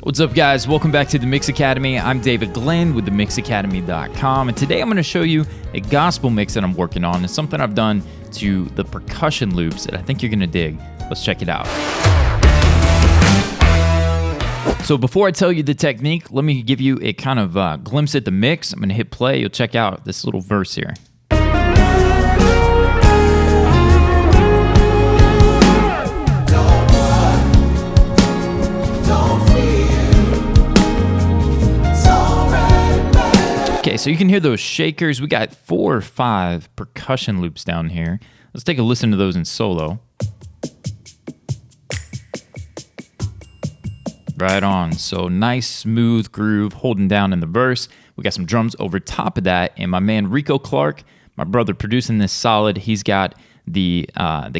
What's up, guys? Welcome back to the Mix Academy. I'm David Glenn with themixacademy.com, and today I'm going to show you a gospel mix that I'm working on. It's something I've done to the percussion loops that I think you're going to dig. Let's check it out. So before I tell you the technique, let me give you a kind of glimpse at the mix. I'm going to hit play. You'll check out this little verse here. Okay, so you can hear those shakers. We got 4 or 5 percussion loops down here. Let's take a listen to those in solo. Right on. So nice, smooth groove holding down in the verse. We got some drums over top of that, and my man Rico Clark, my brother, producing this solid. He's got the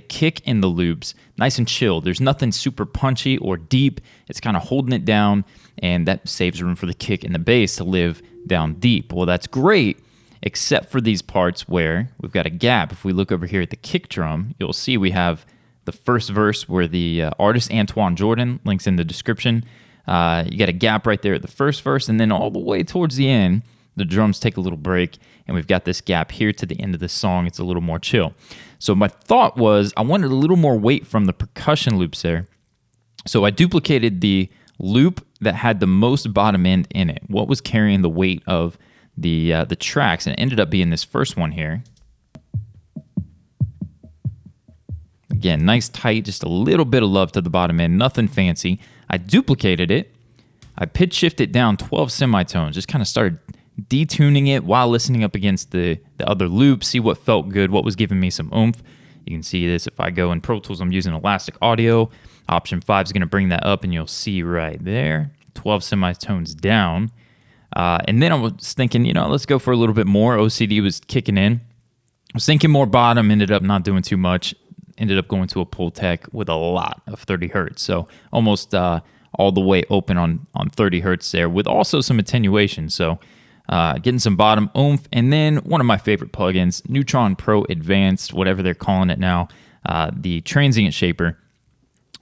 kick in the loops nice and chill. There's nothing super punchy or deep. It's kind of holding it down, and that saves room for the kick and the bass to live down deep. Well, that's great, except for these parts where we've got a gap. If we look over here at the kick drum, you'll see we have the first verse where the artist Antoine Jordan, links in the description. You got a gap right there at the first verse, and then all the way towards the end, the drums take a little break, and we've got this gap here to the end of the song. It's a little more chill. So my thought was I wanted a little more weight from the percussion loops there. So I duplicated the loop that had the most bottom end in it. What was carrying the weight of the tracks, and it ended up being this first one here. Again, nice tight, just a little bit of love to the bottom end, nothing fancy. I duplicated it. I pitch shifted down 12 semitones, just kind of started detuning it while listening up against the other loop, see what felt good, what was giving me some oomph. You can see this if I go in Pro Tools, I'm using Elastic Audio. Option 5 is going to bring that up, and you'll see right there, 12 semitones down. And then I was thinking, let's go for a little bit more. OCD was kicking in. I was thinking more bottom, ended up not doing too much. Ended up going to a Pultec with a lot of 30 hertz. So almost all the way open on 30 hertz there, with also some attenuation. So getting some bottom oomph. And then one of my favorite plugins, Neutron Pro Advanced, whatever they're calling it now, the transient shaper.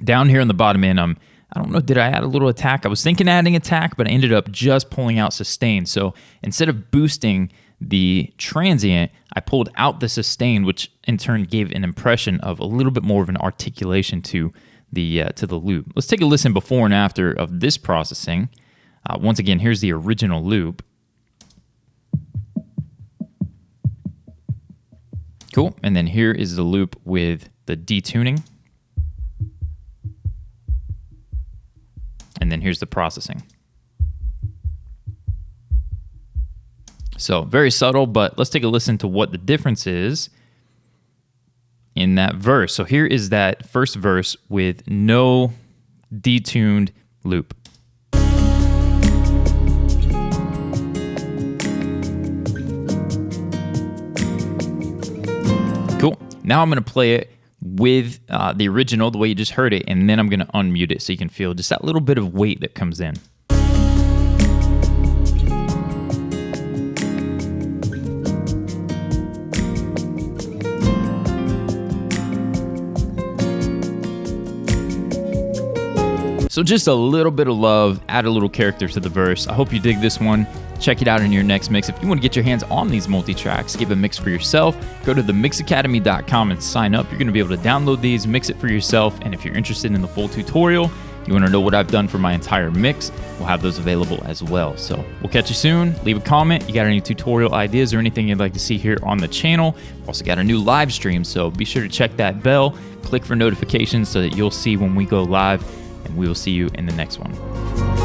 Down here on the bottom end, I don't know, did I add a little attack? I was thinking adding attack, but I ended up just pulling out sustain. So instead of boosting the transient, I pulled out the sustain, which in turn gave an impression of a little bit more of an articulation to the loop. Let's take a listen before and after of this processing. Once again, here's the original loop. Cool, and then here is the loop with the detuning. And then here's the processing. So very subtle, but let's take a listen to what the difference is in that verse. So here is that first verse with no detuned loop. Cool. Now I'm going to play it with the original, the way you just heard it, and then I'm going to unmute it so you can feel just that little bit of weight that comes in. So just a little bit of love, add a little character to the verse. I hope you dig this one. Check it out in your next mix. If you want to get your hands on these multi-tracks, give a mix for yourself, go to themixacademy.com and sign up. You're going to be able to download these, mix it for yourself, and if you're interested in the full tutorial, you want to know what I've done for my entire mix, we'll have those available as well. So we'll catch you soon. Leave a comment. You got any tutorial ideas or anything you'd like to see here on the channel? We've also got a new live stream, so be sure to check that bell, click for notifications so that you'll see when we go live, and we will see you in the next one.